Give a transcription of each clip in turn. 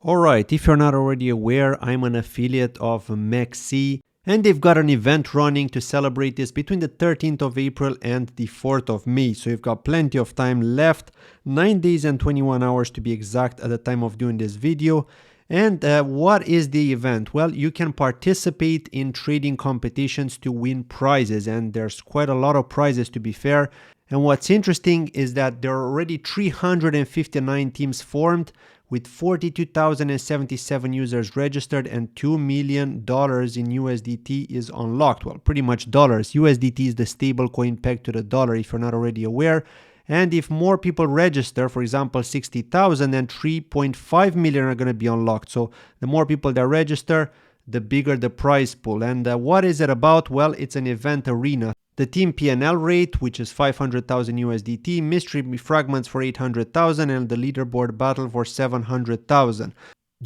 Alright, if you're not already aware, I'm an affiliate of MEXC, and they've got an event running to celebrate this between the 13th of April and the 4th of May. So you've got plenty of time left, 9 days and 21 hours to be exact at the time of doing this video. And what is the event? Well, you can participate in trading competitions to win prizes, and there's quite a lot of prizes to be fair. And what's interesting is that there are already 359 teams formed, with 42,077 users registered, and $2 million in USDT is unlocked. Well, pretty much dollars. USDT is the stable coin pegged to the dollar, if you're not already aware. And if more people register, for example 60,000, then 3.5 million are going to be unlocked. So the more people that register, the bigger the prize pool. And what is it about? Well, it's an event arena. The team P&L rate, which is 500,000 USDT, mystery fragments for 800,000, and the leaderboard battle for 700,000.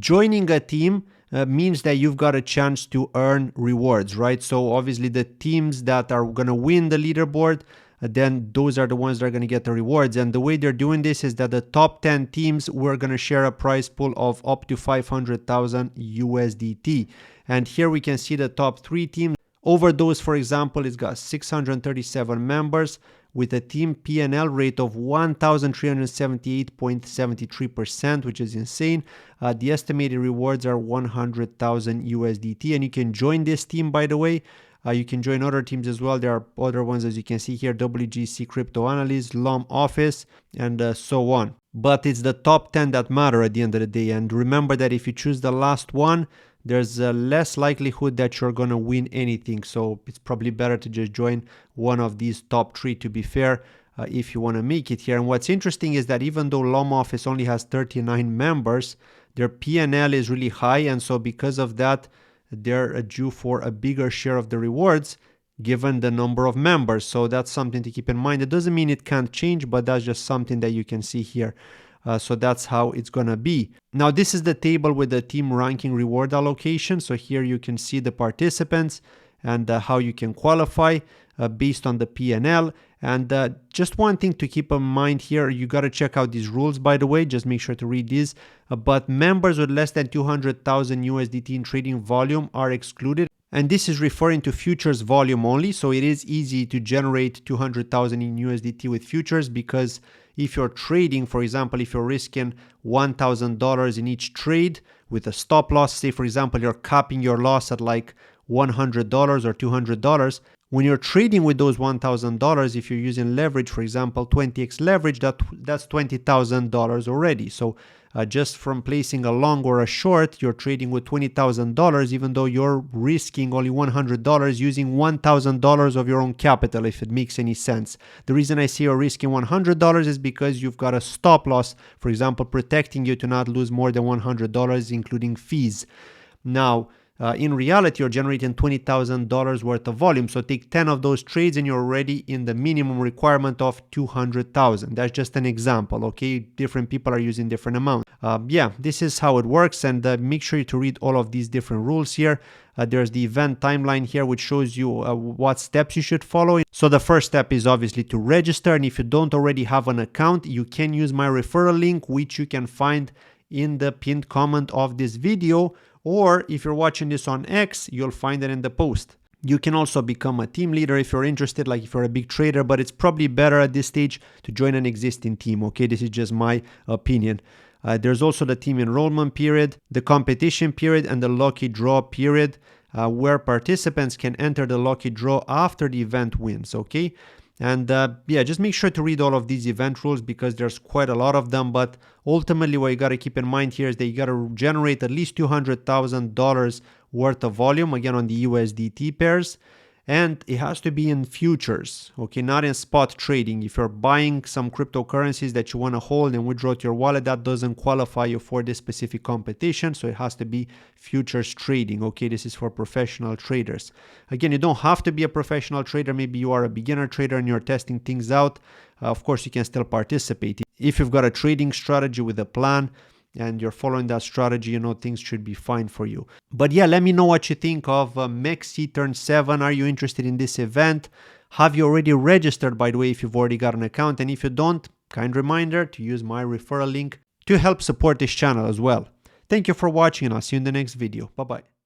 Joining a team means that you've got a chance to earn rewards, right? So obviously the teams that are going to win the leaderboard, then those are the ones that are going to get the rewards. And the way they're doing this is that the top 10 teams were going to share a prize pool of up to 500,000 USDT. And here we can see the top 3 teams. Overdose, for example, it's got 637 members with a team P&L rate of 1,378.73%, which is insane. The estimated rewards are 100,000 USDT, and you can join this team, by the way. You can join other teams as well. There are other ones, as you can see here: WGC Crypto Analyst, LOM Office, and so on. But it's the top 10 that matter at the end of the day. And remember that if you choose the last one, there's a less likelihood that you're going to win anything. So it's probably better to just join one of these top 3, to be fair, if you want to make it here. And what's interesting is that even though LOM Office only has 39 members, their P&L is really high. And so because of that, they're due for a bigger share of the rewards given the number of members. So that's something to keep in mind. It doesn't mean it can't change, but that's just something that you can see here. So that's how it's gonna be. Now this is the table with the team ranking reward allocation. So here you can see the participants and how you can qualify based on the P&L. And just one thing to keep in mind here, you got to check out these rules, by the way, just make sure to read these. But members with less than 200,000 USDT in trading volume are excluded. And this is referring to futures volume only. So it is easy to generate 200,000 in USDT with futures, because if you're trading, for example, if you're risking $1,000 in each trade with a stop loss, say for example, you're capping your loss at like $100 or $200. When you're trading with those $1,000, if you're using leverage, for example, 20x leverage, that's $20,000 already. So just from placing a long or a short, you're trading with $20,000, even though you're risking only $100 using $1,000 of your own capital, if it makes any sense. The reason I say you're risking $100 is because you've got a stop loss, for example, protecting you to not lose more than $100, including fees. Now, in reality, you're generating $20,000 worth of volume. So take 10 of those trades and you're already in the minimum requirement of 200,000. That's just an example, okay? Different people are using different amounts. Yeah, this is how it works. And make sure to read all of these different rules here. There's the event timeline here, which shows you what steps you should follow. So the first step is obviously to register. And if you don't already have an account, you can use my referral link, which you can find in the pinned comment of this video. Or if you're watching this on X, you'll find it in the post. You can also become a team leader if you're interested, like if you're a big trader, but it's probably better at this stage to join an existing team, okay? This is just my opinion. There's also the team enrollment period, the competition period, and the lucky draw period, where participants can enter the lucky draw after the event wins, okay? And yeah, just make sure to read all of these event rules, because there's quite a lot of them. But ultimately, what you got to keep in mind here is that you got to generate at least $200,000 worth of volume, again, on the USDT pairs. And it has to be in futures, okay, not in spot trading. If you're buying some cryptocurrencies that you want to hold and withdraw to your wallet, that doesn't qualify you for this specific competition. So it has to be futures trading, okay? This is for professional traders. Again, you don't have to be a professional trader. Maybe you are a beginner trader and you're testing things out. Of course, you can still participate. If you've got a trading strategy with a plan, and you're following that strategy, you know, things should be fine for you. But yeah, let me know what you think of MEXC Turn 7. Are you interested in this event? Have you already registered, by the way, if you've already got an account? And if you don't, kind reminder to use my referral link to help support this channel as well. Thank you for watching, and I'll see you in the next video. Bye bye.